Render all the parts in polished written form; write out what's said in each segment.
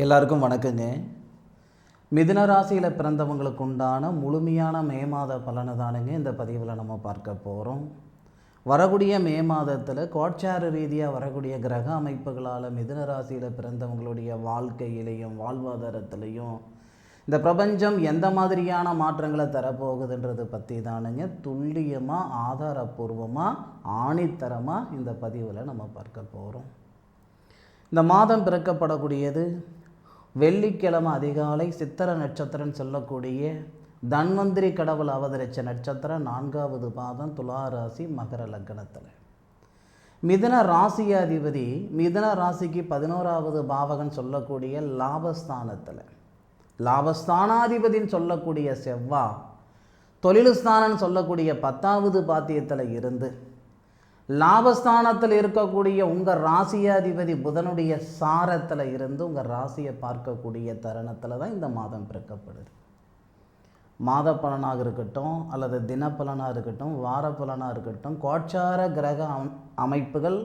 எல்லாருக்கும் வணக்கங்க. மிதுன ராசியில் பிறந்தவங்களுக்கு உண்டான முழுமையான மே மாத பலனை தானுங்க இந்த பதிவில் நம்ம பார்க்க போகிறோம். வரக்கூடிய மே மாதத்தில் கோட்சார ரீதியாக வரக்கூடிய கிரக அமைப்புகளால் மிதுன ராசியில் பிறந்தவங்களுடைய வாழ்க்கையிலையும் வாழ்வாதாரத்திலையும் இந்த பிரபஞ்சம் எந்த மாதிரியான மாற்றங்களை தரப்போகுதுன்றது பற்றி தானுங்க துல்லியமாக ஆதாரபூர்வமாக ஆணித்தரமாக இந்த பதிவில் நம்ம பார்க்க போகிறோம். இந்த மாதம் பிறக்கப்படக்கூடியது வெள்ளிக்கிழமை அதிகாலை சித்திர நட்சத்திரம் சொல்லக்கூடிய தன்வந்திரி கடவுள் அவதரித்த நட்சத்திரம் 4வது பாதம் துலா ராசி மகர லக்னத்தில். மிதுன ராசியாதிபதி மிதுன ராசிக்கு 11வது பாவகன் சொல்லக்கூடிய லாபஸ்தானத்தில், லாபஸ்தானாதிபதின்னு சொல்லக்கூடிய செவ்வாய் தொழில்ஸ்தானம் சொல்லக்கூடிய 10வது பாத்தியத்தில் இருந்து லாபஸ்தானத்தில் இருக்கக்கூடிய உங்கள் ராசியாதிபதி புதனுடைய சாரத்தில் இருந்து உங்கள் ராசியை பார்க்கக்கூடிய தருணத்தில் தான் இந்த மாதம் பிறக்கப்படுது. மாத பலனாக இருக்கட்டும் அல்லது தினப்பலனாக இருக்கட்டும் வார பலனாக இருக்கட்டும் கோட்சார கிரக அமைப்புகள்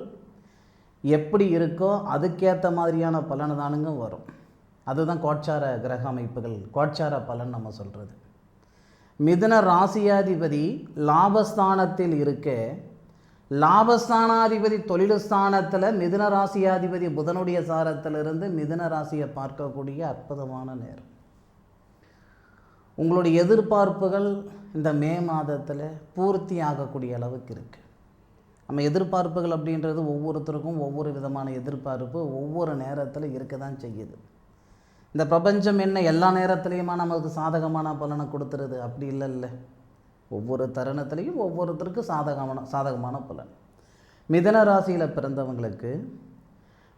எப்படி இருக்கோ அதுக்கேற்ற மாதிரியான பலன் தானுங்க வரும். அதுதான் கோட்சார கிரக அமைப்புகள், கோட்சார பலன் நம்ம சொல்கிறது. மிதுன ராசியாதிபதி லாபஸ்தானத்தில் இருக்க, லாபஸ்தானாதிபதி தொழில்ஸ்தானத்தில் மிதுன ராசியாதிபதி புதனுடைய சாரத்திலிருந்து மிதுன ராசியை பார்க்கக்கூடிய அற்புதமான நேரம். உங்களுடைய எதிர்பார்ப்புகள் இந்த மே மாதத்தில் பூர்த்தி ஆகக்கூடிய அளவுக்கு இருக்குது. நம்ம எதிர்பார்ப்புகள் அப்படின்றது ஒவ்வொருத்தருக்கும் ஒவ்வொரு விதமான எதிர்பார்ப்பு ஒவ்வொரு நேரத்தில் இருக்க தான் செய்யுது. இந்த பிரபஞ்சம் என்ன எல்லா நேரத்துலேயுமா நமக்கு சாதகமான பலனை கொடுத்துருது? அப்படி இல்லை. ஒவ்வொரு தருணத்துலேயும் ஒவ்வொருத்தருக்கு சாதகமான பலன். மிதுன ராசியில் பிறந்தவங்களுக்கு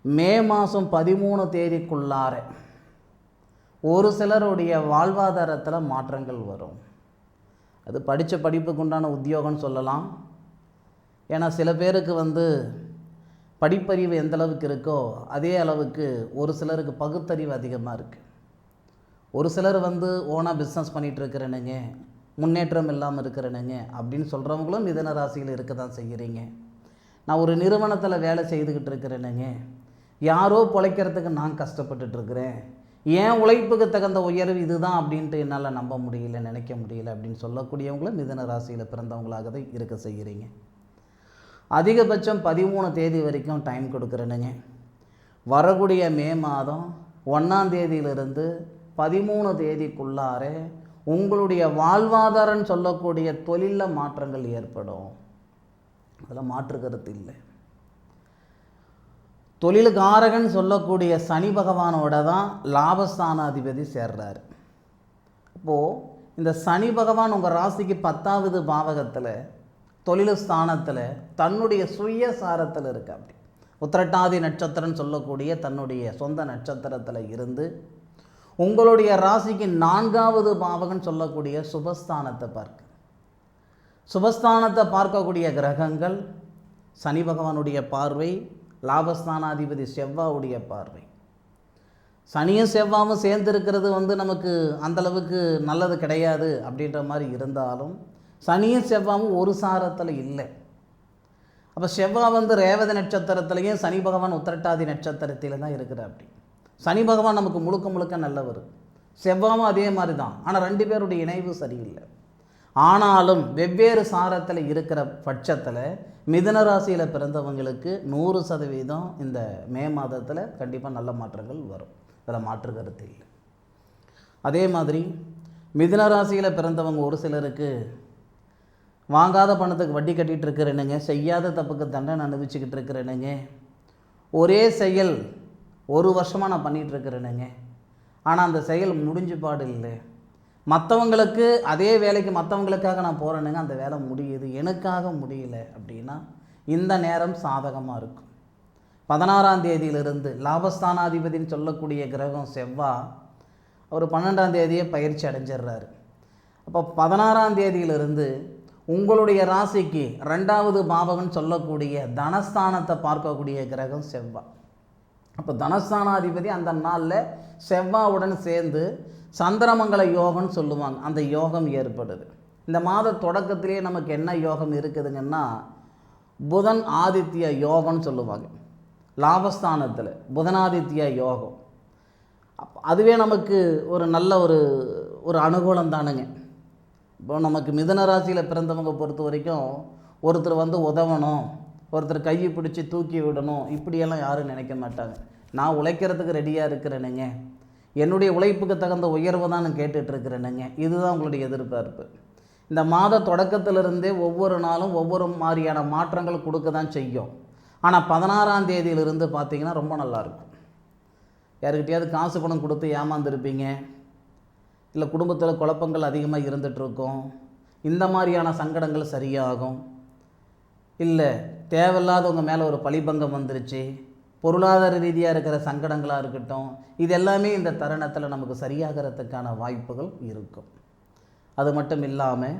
மே மாதம் 13 தேதிக்குள்ளார ஒரு சிலருடைய வாழ்வாதாரத்தில் மாற்றங்கள் வரும். அது படித்த படிப்புக்கு உண்டான உத்தியோகம்னு சொல்லலாம். ஏன்னா சில பேருக்கு படிப்பறிவு எந்த அளவுக்கு இருக்கோ அதே அளவுக்கு ஒரு சிலருக்கு பகுத்தறிவு அதிகமாக இருக்குது. ஒரு சிலர் ஓனாக பிஸ்னஸ் பண்ணிகிட்டு இருக்கிறேனுங்க, முன்னேற்றம் இல்லாமல் இருக்கிறேனுங்க அப்படின்னு சொல்கிறவங்களும் மிதுன ராசியில் இருக்க தான் செய்கிறீங்க. நான் ஒரு நிறுவனத்தில் வேலை செய்துக்கிட்டு இருக்கிறேனுங்க, யாரோ பிழைக்கிறதுக்கு நான் கஷ்டப்பட்டுட்ருக்கிறேன், ஏன் உழைப்புக்கு தகுந்த உயர்வு இதுதான் அப்படின்ட்டு என்னால் நம்ப முடியல, நினைக்க முடியல அப்படின்னு சொல்லக்கூடியவங்களும் மிதுன ராசியில் பிறந்தவங்களாக தான் இருக்க செய்கிறீங்க. அதிகபட்சம் 13 தேதி வரைக்கும் டைம் கொடுக்குறேனுங்க. வரக்கூடிய மே மாதம் 1ஆம் தேதியிலிருந்து 13 தேதிக்குள்ளார உங்களுடைய வாழ்வாதாரம் சொல்லக்கூடிய தொழிலில் மாற்றங்கள் ஏற்படும். அதில் மாற்று கருத்து இல்லை. தொழிலுக்காரகன் சொல்லக்கூடிய சனி பகவானோட தான் லாபஸ்தானாதிபதி சேர்றாரு. அப்போது இந்த சனி பகவான் உங்கள் ராசிக்கு 10வது பாவகத்தில் தொழில் ஸ்தானத்தில் தன்னுடைய சுயசாரத்தில் இருக்கு. அப்படி உத்திரட்டாதி நட்சத்திரம் சொல்லக்கூடிய தன்னுடைய சொந்த நட்சத்திரத்தில் இருந்து உங்களுடைய ராசிக்கு 4வது பாவகன் சொல்லக்கூடிய சுபஸ்தானத்தை சுபஸ்தானத்தை பார்க்கக்கூடிய கிரகங்கள் சனி பகவானுடைய பார்வை, லாபஸ்தானாதிபதி செவ்வாவுடைய பார்வை. சனியும் செவ்வாவும் சேர்ந்துருக்கிறது நமக்கு அந்தளவுக்கு நல்லது கிடையாது அப்படின்ற மாதிரி இருந்தாலும் சனியும் செவ்வாவும் ஒரு சாரத்தில் இல்லை. அப்போ செவ்வாய் ரேவதி நட்சத்திரத்துலேயும் சனி பகவான் உத்திரட்டாதி நட்சத்திரத்தில் தான் இருக்கிறார். அப்படி சனி பகவான் நமக்கு முழுக்க நல்லவர், செவ்வாவும் அதே மாதிரி தான். ஆனால் 2 பேருடைய இணைவு சரியில்லை. ஆனாலும் வெவ்வேறு சாரத்தில் இருக்கிற பட்சத்தில் மிதுன ராசியில் பிறந்தவங்களுக்கு 100% இந்த மே மாதத்தில் கண்டிப்பாக நல்ல மாற்றங்கள் வரும். அதில் மாற்று கருத்து இல்லை. அதே மாதிரி மிதுன ராசியில் பிறந்தவங்க ஒரு சிலருக்கு வாங்காத பணத்துக்கு வட்டி கட்டிகிட்டு இருக்கிறேனுங்க, செய்யாத தப்புக்கு தண்டனை அனுபவிச்சுக்கிட்டு இருக்கிறேனுங்க, ஒரே செயல் 1 வருஷமாக நான் பண்ணிகிட்ருக்கிறேனுங்க, ஆனால் அந்த செயல் முடிஞ்சு பாடு இல்லை, மற்றவங்களுக்கு அதே வேலைக்கு மற்றவங்களுக்காக நான் போகிறேனுங்க, அந்த வேலை முடியுது, எனக்காக முடியல அப்படின்னா இந்த நேரம் சாதகமாக இருக்கும். 16ஆம் தேதியிலிருந்து லாபஸ்தானாதிபதினு சொல்லக்கூடிய கிரகம் செவ்வாய் அவர் 12ஆம் தேதியே பயிற்சி அடைஞ்சிடுறாரு. அப்போ 16ஆம் தேதியிலிருந்து உங்களுடைய ராசிக்கு 2வது பாவகன் சொல்லக்கூடிய தனஸ்தானத்தை பார்க்கக்கூடிய கிரகம் செவ்வாய். அப்போ தனஸ்தானாதிபதி அந்த நாளில் செவ்வாவுடன் சேர்ந்து சந்திரமங்கல யோகம்னு சொல்லுவாங்க, அந்த யோகம் ஏற்படுது. இந்த மாத தொடக்கத்திலேயே நமக்கு என்ன யோகம் இருக்குதுங்கன்னா புதன் ஆதித்ய யோகம்னு சொல்லுவாங்க. லாபஸ்தானத்தில் புதனாதித்ய யோகம். அதுவே நமக்கு ஒரு நல்ல ஒரு ஒரு அனுகூலம் தானுங்க. இப்போ நமக்கு மிதுன ராசியில் பிறந்தவங்க பொறுத்த வரைக்கும் ஒருத்தர் வந்து உதவணும், ஒருத்தர் கையை பிடிச்சி தூக்கி விடணும், இப்படியெல்லாம் யாரும் நினைக்க மாட்டாங்க. நான் உழைக்கிறதுக்கு ரெடியாக இருக்கிறேனுங்க, என்னுடைய உழைப்புக்கு தகுந்த உயர்வு தான் நான் கேட்டுட்ருக்கிறேனுங்க, இதுதான் உங்களுடைய எதிர்பார்ப்பு. இந்த மாத தொடக்கத்திலிருந்தே ஒவ்வொரு நாளும் ஒவ்வொரு மாதிரியான மாற்றங்கள் கொடுக்க தான் செய்யும். ஆனால் 16ஆம் தேதியிலிருந்து பார்த்திங்கன்னா ரொம்ப நல்லாயிருக்கும். யாருக்கிட்டையாவது காசு பணம் கொடுத்து ஏமாந்துருப்பீங்க, இல்லை குடும்பத்தில் குழப்பங்கள் அதிகமாக இருந்துகிட்ருக்கும், இந்த மாதிரியான சங்கடங்கள் சரியாகும். இல்லை தேவையில்லாதவங்க மேலே ஒரு பழிபங்கம் வந்துருச்சு, பொருளாதார ரீதியாக இருக்கிற சங்கடங்களாக இருக்கட்டும், இது எல்லாமே இந்த தருணத்தில் நமக்கு சரியாகிறதுக்கான வாய்ப்புகள் இருக்கும். அது மட்டும் இல்லாமல்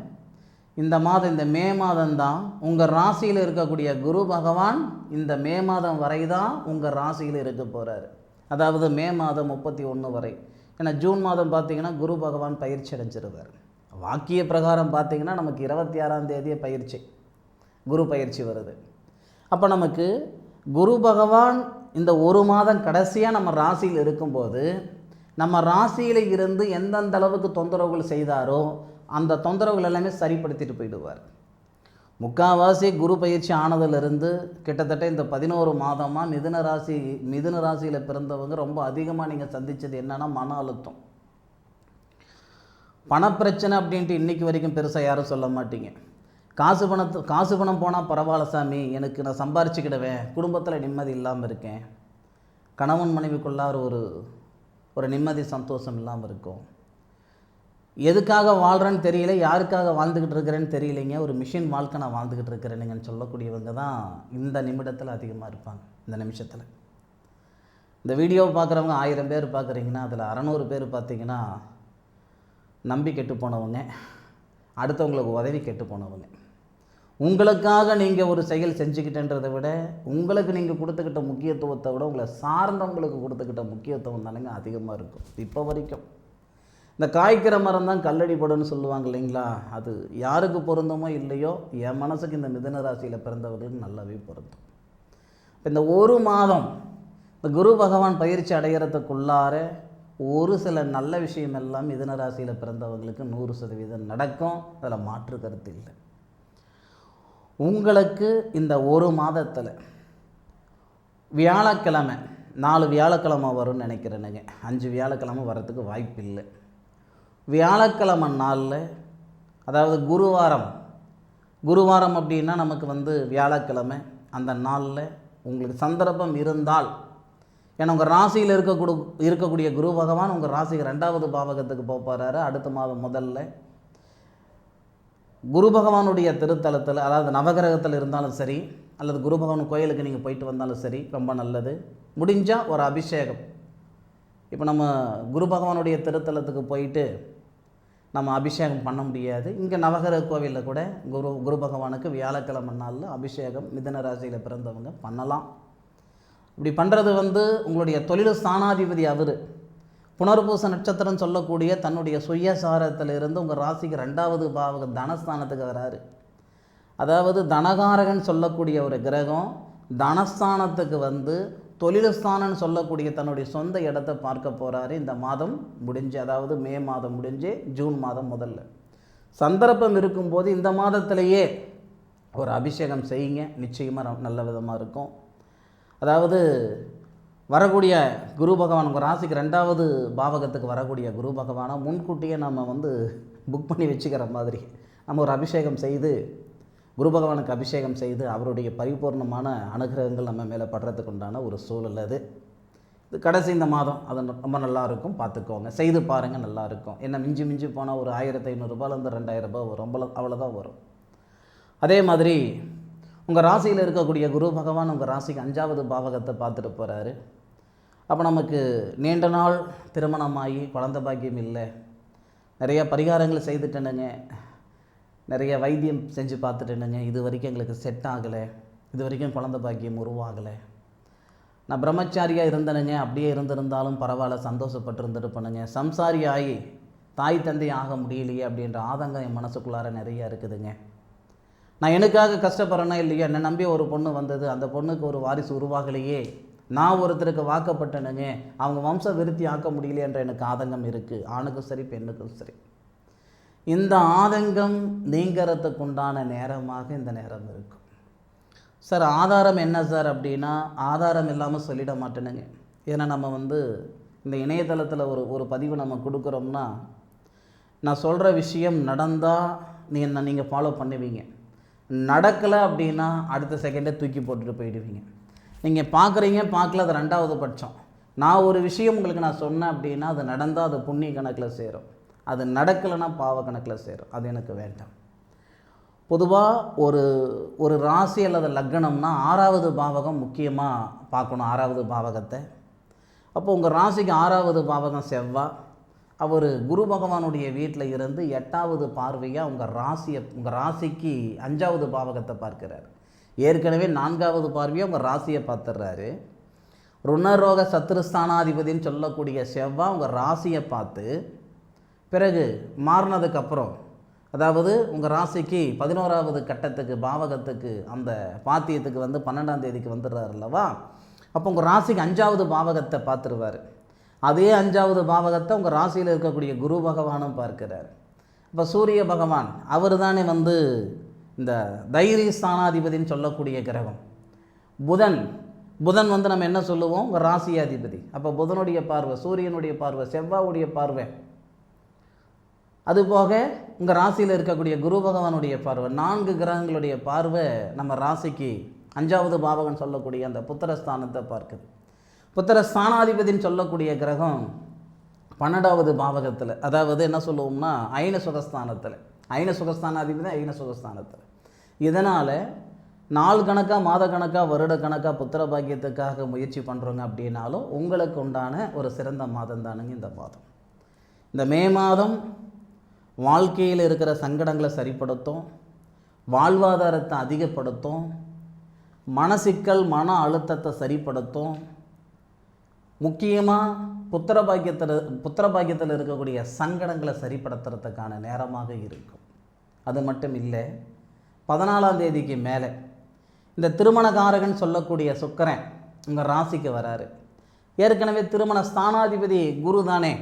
இந்த மாதம், இந்த மே மாதம்தான் உங்கள் ராசியில் இருக்கக்கூடிய குரு பகவான் இந்த மே மாதம் வரை தான் உங்கள் ராசியில் இருக்க போகிறாரு. அதாவது மே மாதம் 31 வரை. ஏன்னா ஜூன் மாதம் பார்த்திங்கன்னா குரு பகவான் பயிற்சி அடைஞ்சிருவார். வாக்கிய பிரகாரம் பார்த்திங்கன்னா நமக்கு 26ஆம் தேதியே குரு பயிற்சி வருது. அப்போ நமக்கு குரு பகவான் இந்த ஒரு மாதம் கடைசியாக நம்ம ராசியில் இருக்கும்போது நம்ம ராசியில் இருந்து எந்தெந்த அளவுக்கு தொந்தரவுகள் செய்தாரோ அந்த தொந்தரவுகள் எல்லாமே சரிப்படுத்திட்டு போயிடுவார். முக்கால்வாசி குரு பயிற்சி ஆனதிலிருந்து கிட்டத்தட்ட இந்த 11 மாதமாக மிதுன ராசியில் பிறந்தவங்க ரொம்ப அதிகமாக நீங்கள் சந்தித்தது என்னென்னா மன அழுத்தம், பணப்பிரச்சனை அப்படின்ட்டு இன்றைக்கி வரைக்கும் பெருசாக யாரும் சொல்ல மாட்டீங்க. காசு பணம் போனால் பரவாயில்ல சாமி, எனக்கு நான் சம்பாரிச்சுக்கிடுவேன், குடும்பத்தில் நிம்மதி இல்லாமல் இருக்கேன், கணவன் மனைவிக்குள்ளார ஒரு நிம்மதி சந்தோஷம் இல்லாமல் இருக்கும், எதுக்காக வாழ்கிறேன்னு தெரியல, யாருக்காக வாழ்ந்துக்கிட்டு இருக்கிறேன்னு தெரியலைங்க, ஒரு மிஷின் வாழ்க்கை நான் வாழ்ந்துக்கிட்டு இருக்கிறேனுங்கன்னு சொல்லக்கூடியவங்க தான் இந்த நிமிடத்தில் அதிகமாக இருப்பாங்க. இந்த நிமிஷத்தில் இந்த வீடியோவை பார்க்குறவங்க 1000 பேர் பார்க்குறீங்கன்னா அதில் 600 பேர் பார்த்திங்கன்னா நம்பி கெட்டு போனவங்க, அடுத்தவங்களுக்கு உதவி கெட்டு போனவங்க. உங்களுக்காக நீங்கள் ஒரு செயல் செஞ்சுக்கிட்டேன்றதை விட உங்களுக்கு நீங்கள் கொடுத்துக்கிட்ட முக்கியத்துவத்தை விட உங்களை சார்ந்தவங்களுக்கு கொடுத்துக்கிட்ட முக்கியத்துவம் தானுங்க அதிகமாக இருக்கும். இப்போ வரைக்கும் இந்த காய்க்கிற மரம் தான் கல்லடி படுன்னு சொல்லுவாங்க இல்லைங்களா, அது யாருக்கு பொருந்தமோ இல்லையோ என் மனசுக்கு இந்த மிதுன ராசியில் பிறந்தவர்களுக்கு நல்லாவே பொருந்தும். இப்போ இந்த ஒரு மாதம் இந்த குரு பகவான் பயிற்சி அடைகிறதுக்குள்ளார ஒரு சில நல்ல விஷயம் எல்லாம் மிதுன ராசியில் பிறந்தவங்களுக்கு 100% நடக்கும். அதில் மாற்று கருத்து இல்லை. உங்களுக்கு இந்த ஒரு மாதத்தில் வியாழக்கிழமை 4 வியாழக்கிழமை வரும்னு நினைக்கிறேனுங்க, 5 வியாழக்கிழமை வர்றதுக்கு வாய்ப்பு இல்லை. வியாழக்கிழமை நாளில், அதாவது குருவாரம் அப்படின்னா நமக்கு வந்து வியாழக்கிழமை, அந்த நாளில் உங்களுக்கு சந்தர்ப்பம் இருந்தால், ஏன்னா உங்கள் ராசியில் இருக்கக்கூடிய குரு பகவான் உங்கள் ராசிக்கு 2வது பாவகத்துக்கு போகிறாரு அடுத்த மாதம் முதல்ல. குரு பகவானுடைய திருத்தலத்தில், அதாவது நவகிரகத்தில் இருந்தாலும் சரி, அல்லது குரு பகவான் கோயிலுக்கு நீங்கள் போயிட்டு வந்தாலும் சரி, ரொம்ப நல்லது. முடிஞ்சால் ஒரு அபிஷேகம், இப்போ நம்ம குரு பகவானுடைய திருத்தலத்துக்கு போயிட்டு நம்ம அபிஷேகம் பண்ண முடியாது, இங்கே நவகிரக கோவிலில் கூட குரு பகவானுக்கு வியாழக்கிழமை நாளில் அபிஷேகம் மிதுன ராசியில் பிறந்தவங்க பண்ணலாம். இப்படி பண்ணுறது வந்து உங்களுடைய தொழில் ஸ்தானாதிபதி அவர் புனர்பூச நட்சத்திரம் சொல்லக்கூடிய தன்னுடைய சுயசாரத்திலிருந்து உங்கள் ராசிக்கு 2வது பாவக தனஸ்தானத்துக்கு வராரு. அதாவது தனகாரகன் சொல்லக்கூடிய ஒரு கிரகம் தனஸ்தானத்துக்கு வந்து தொழில்ஸ்தானன்னு சொல்லக்கூடிய தன்னுடைய சொந்த இடத்தை பார்க்க போகிறாரு. இந்த மாதம் முடிஞ்சு, அதாவது மே மாதம் முடிஞ்சு ஜூன் மாதம் முதல்ல சந்தர்ப்பம் இருக்கும்போது இந்த மாதத்திலேயே ஒரு அபிஷேகம் செய்யுங்க, நிச்சயமாக நல்ல விதமாக இருக்கும். அதாவது வரக்கூடிய குரு பகவான் உங்கள் ராசிக்கு 2வது பாவகத்துக்கு வரக்கூடிய குரு பகவானை முன்கூட்டியே நம்ம வந்து புக் பண்ணி வச்சுக்கிற மாதிரி நம்ம ஒரு அபிஷேகம் செய்து, குரு பகவானுக்கு அபிஷேகம் செய்து அவருடைய பரிபூர்ணமான அனுகிரகங்கள் நம்ம மேலே படுறதுக்கு உண்டான ஒரு சூழல் அது. இது கடைசி இந்த மாதம், அது ரொம்ப நல்லாயிருக்கும், பார்த்துக்கோங்க, செய்து பாருங்கள், நல்லாயிருக்கும். என்ன மிஞ்சி போனால் ஒரு 1500 ரூபாயிலேருந்து 2000 ரூபாய் வரும், அவ்வளோதான் வரும். அதே மாதிரி உங்கள் ராசியில் இருக்கக்கூடிய குரு பகவான் உங்கள் ராசிக்கு 5வது பாவகத்தை பார்த்துட்டு போகிறாரு. அப்போ நமக்கு நீண்ட நாள் திருமணமாகி குழந்தை பாக்கியம் இல்லை, நிறைய பரிகாரங்கள் செய்துட்டேனுங்க, நிறைய வைத்தியம் செஞ்சு பார்த்துட்டேனுங்க, இது வரைக்கும் எங்களுக்கு செட் ஆகலை, இது வரைக்கும் குழந்தை பாக்கியம் உருவாகலை, நான் பிரம்மச்சாரியாக இருந்தேனுங்க, அப்படியே இருந்திருந்தாலும் பரவாயில்ல, சந்தோஷப்பட்டு பண்ணுங்க, சம்சாரி ஆகி தாய் தந்தை ஆக முடியலையே அப்படின்ற ஆதங்கம் என் மனசுக்குள்ளார நிறையா இருக்குதுங்க, நான் எனக்காக கஷ்டப்படுறேன்னா இல்லையா, என்னை நம்பி ஒரு பொண்ணு வந்தது, அந்த பொண்ணுக்கு ஒரு வாரிசு உருவாகலையே நான் ஒருத்தருக்கு வாக்கப்பட்டனுங்க, அவங்க வம்ச விருத்தி ஆக்க முடியல என்ற எனக்கு ஆதங்கம் இருக்குது. ஆணுக்கும் சரி பெண்ணுக்கும் சரி. இந்த ஆதங்கம் நீங்கிறதுக்கு உண்டான நேரமாக இந்த நேரம் இருக்கும். சார் ஆதாரம் என்ன சார் அப்படின்னா, ஆதாரம் இல்லாமல் சொல்லிட மாட்டேனுங்க. ஏன்னா நம்ம இந்த இணையதளத்தில் ஒரு பதிவு நம்ம கொடுக்குறோம்னா, நான் சொல்கிற விஷயம் நடந்தால் நீங்கள் ஃபாலோ பண்ணுவீங்க, நடக்கலை அப்படின்னா அடுத்த செகண்டே தூக்கி போட்டுட்டு போயிடுவீங்க. நீங்கள் பார்க்குறீங்க, பார்க்கல, அது ரெண்டாவது பட்சம். நான் ஒரு விஷயம் உங்களுக்கு நான் சொன்னேன் அப்படின்னா, அது நடந்தால் அது புண்ணிய கணக்கில் சேரும், அது நடக்கலைன்னா பாவ கணக்கில் சேரும். அது எனக்கு வேண்டாம். பொதுவாக ஒரு ராசி அல்லது லக்னம்னா 6வது பாவகம் முக்கியமாக பார்க்கணும். 6வது பாவகத்தை. அப்போ உங்கள் ராசிக்கு 6வது பாவகம் செவ்வாய், அவர் குரு பகவானுடைய வீட்டில் இருந்து 8வது பார்வையாக உங்கள் ராசிக்கு 5வது பாவகத்தை பார்க்குறாரு. ஏற்கனவே 4வது பார்வையாக உங்கள் ராசியை பார்த்துடுறாரு. ருணரோக சத்ருஸ்தானாதிபதினு சொல்லக்கூடிய செவ்வாய் உங்கள் ராசியை பார்த்து பிறகு மாறினதுக்கப்புறம், அதாவது உங்கள் ராசிக்கு 11வது கட்டத்துக்கு பாவகத்துக்கு அந்த பாத்தியத்துக்கு 12ஆம் தேதிக்கு வந்துடுறாரு அல்லவா. அப்போ உங்கள் ராசிக்கு 5வது பாவகத்தை பார்த்துருவார். அதே 5வது பாவகத்தை உங்கள் ராசியில் இருக்கக்கூடிய குரு பகவானும் பார்க்கிறார். இப்போ சூரிய பகவான் அவர் தானே இந்த தைரிய ஸ்தானாதிபதினு சொல்லக்கூடிய கிரகம். புதன் நம்ம என்ன சொல்லுவோம், உங்கள் ராசியாதிபதி. அப்போ புதனுடைய பார்வை, சூரியனுடைய பார்வை, செவ்வாயுடைய பார்வை, அதுபோக உங்கள் ராசியில் இருக்கக்கூடிய குரு பகவானுடைய பார்வை, 4 கிரகங்களுடைய பார்வை நம்ம ராசிக்கு 5வது பாவகம் சொல்லக்கூடிய அந்த புத்திரஸ்தானத்தை பார்க்குது. புத்திரஸ்தானாதிபதினு சொல்லக்கூடிய கிரகம் 12வது பாவகத்தில், அதாவது என்ன சொல்லுவோம்னா ஐன சுகஸ்தானத்தில். ஐன சுகஸ்தானாதிபதி ஐன சுகஸ்தானத்தில். இதனால் நாள் கணக்காக, மாத கணக்காக, வருட கணக்காக புத்திர பாக்கியத்துக்காக முயற்சி பண்ணுறோங்க அப்படின்னாலும் உங்களுக்கு உண்டான ஒரு சிறந்த மாதம் தானுங்க இந்த மாதம். இந்த மே மாதம் வாழ்க்கையில் இருக்கிற சங்கடங்களை சரிப்படுத்தும், வாழ்வாதாரத்தை அதிகப்படுத்தும், மனசிக்கல் மன அழுத்தத்தை சரிப்படுத்தும். முக்கியமாக புத்திர பாக்கியத்தில் இருக்கக்கூடிய சங்கடங்களை சரிப்படுத்துறதுக்கான நேரமாக இருக்கும். அது மட்டும் இல்லை, 14ஆம் தேதிக்கு மேலே இந்த திருமணகாரகன் சொல்லக்கூடிய சுக்கிரன் உங்கள் ராசிக்கு வராரு. ஏற்கனவே திருமண ஸ்தானாதிபதி குரு தானே.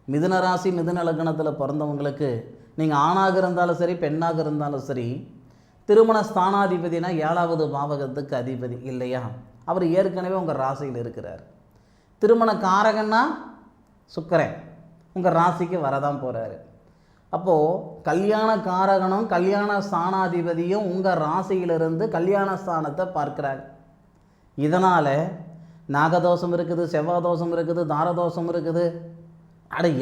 மிதுன ராசி மிதுன லக்னத்தில் பிறந்தவங்களுக்கு நீங்கள் ஆணாக இருந்தாலும் சரி பெண்ணாக இருந்தாலும் சரி, திருமண ஸ்தானாதிபதினா 7வது பாவகத்துக்கு அதிபதி இல்லையா, அவர் ஏற்கனவே உங்கள் ராசியில் இருக்கிறார். திருமண காரகன்னா சுக்கிரன் உங்கள் ராசிக்கு வரதான் போகிறாரு. அப்போது கல்யாண காரகனும் கல்யாண ஸ்தானாதிபதியும் உங்கள் ராசியிலிருந்து கல்யாண ஸ்தானத்தை பார்க்குறாங்க. இதனால் நாகதோஷம் இருக்குது, செவ்வாய் தோஷம் இருக்குது, தாரதோஷம் இருக்குது,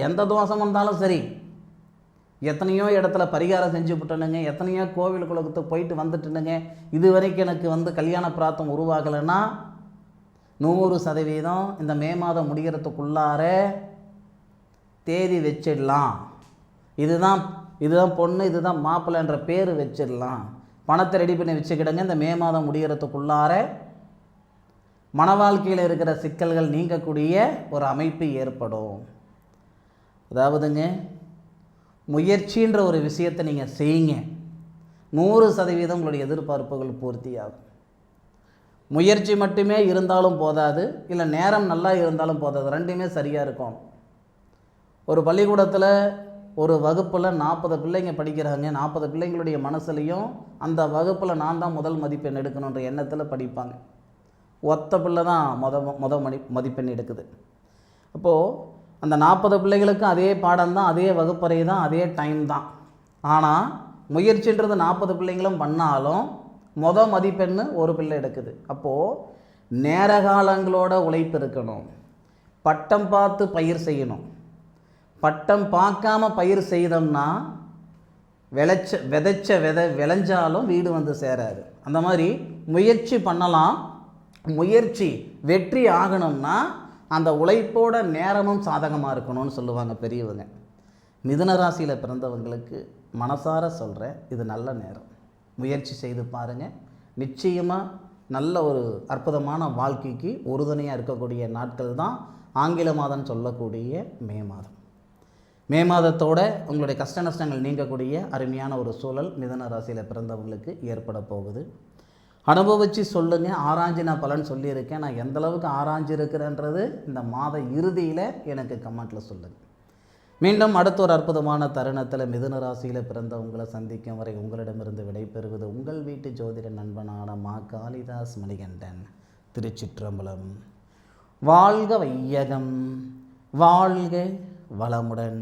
எந்த தோஷம் வந்தாலும் சரி, எத்தனையோ இடத்துல பரிகாரம் செஞ்சு விட்டனுங்க, எத்தனையோ கோவிலுக்குள்ளே போயிட்டு வந்துட்டுனுங்க, இது வரைக்கும் எனக்கு கல்யாண பிராப்தம் உருவாகலைன்னா 100% இந்த மே மாதம் முடிகிறதுக்குள்ளார தேதி வச்சிடலாம். இதுதான் பொண்ணு, இதுதான் மாப்பிள்ளைன்ற பேர் வச்சிடலாம், பணத்தை ரெடி பண்ணி வச்சுக்கிடுங்க. இந்த மே மாதம் முடிகிறதுக்குள்ளார மன வாழ்க்கையில் இருக்கிற சிக்கல்கள் நீங்கக்கூடிய ஒரு அமைப்பு ஏற்படும். அதாவதுங்க, முயற்சின்ற ஒரு விஷயத்தை நீங்கள் செய்யுங்க, 100% உங்களுடைய எதிர்பார்ப்புகள் பூர்த்தியாகும். முயற்சி மட்டுமே இருந்தாலும் போதாது, இல்லை நேரம் நல்லா இருந்தாலும் போதாது, ரெண்டுமே சரியாக இருக்கும். ஒரு பள்ளிக்கூடத்தில் ஒரு வகுப்பில் 40 பிள்ளைங்க படிக்கிறாங்க. 40 பிள்ளைங்களுடைய மனசுலையும் அந்த வகுப்பில் நான் தான் முதல் மதிப்பெண் எடுக்கணுன்ற எண்ணத்தில் படிப்பாங்க. ஒத்த பிள்ளை தான் மதிப்பெண் எடுக்குது. அப்போது அந்த 40 பிள்ளைகளுக்கும் அதே பாடம் தான், அதே வகுப்பறை தான், அதே டைம் தான். ஆனால் முயற்சின்றது 40 பிள்ளைங்களும் பண்ணாலும் மதிப்பெண்ணு ஒரு பிள்ளை எடுக்குது. அப்போது நேர காலங்களோட உழைப்பு இருக்கணும். பட்டம் பார்த்து பயிர் செய்யணும். பட்டம் பார்க்காம பயிர் செய்தோம்னா விதைச்ச விதை விளைஞ்சாலும் வீடு சேராது. அந்த மாதிரி முயற்சி பண்ணலாம். முயற்சி வெற்றி ஆகணும்னா அந்த உழைப்போட நேரமும் சாதகமாக இருக்கணும்னு சொல்லுவாங்க பெரியவங்க. மிதுன ராசியில் பிறந்தவங்களுக்கு மனசார சொல்கிறேன், இது நல்ல நேரம். முயற்சி செய்து பாருங்கள். நிச்சயமாக நல்ல ஒரு அற்புதமான வாழ்க்கைக்கு உறுதுணையாக இருக்கக்கூடிய நாட்கள் தான் ஆங்கில மாதம் சொல்லக்கூடிய மே மாதம். மே மாதத்தோட உங்களுடைய கஷ்ட நஷ்டங்கள் நீங்கக்கூடிய அருமையான ஒரு சூழல் மிதுன ராசியில் பிறந்தவங்களுக்கு ஏற்பட போகுது. அனுபவித்து சொல்லுங்கள். ஆராய்ஞ்சு நான் பலன் சொல்லியிருக்கேன். நான் எந்தளவுக்கு ஆராய்ஞ்சு இருக்கிறேன்றது இந்த மாத இறுதியில் எனக்கு கமெண்ட்டில் சொல்லுங்கள். மீண்டும் அடுத்த ஒரு அற்புதமான தருணத்தில் மிதுன ராசியில் பிறந்த உங்களை சந்திக்கும் வரை உங்களிடமிருந்து விடைபெறுவது உங்கள் வீட்டு ஜோதிட நண்பனான மா காளிதாஸ் மணிகண்டன். திருச்சிற்றம்பலம். வாழ்க வையகம், வாழ்க வளமுடன்.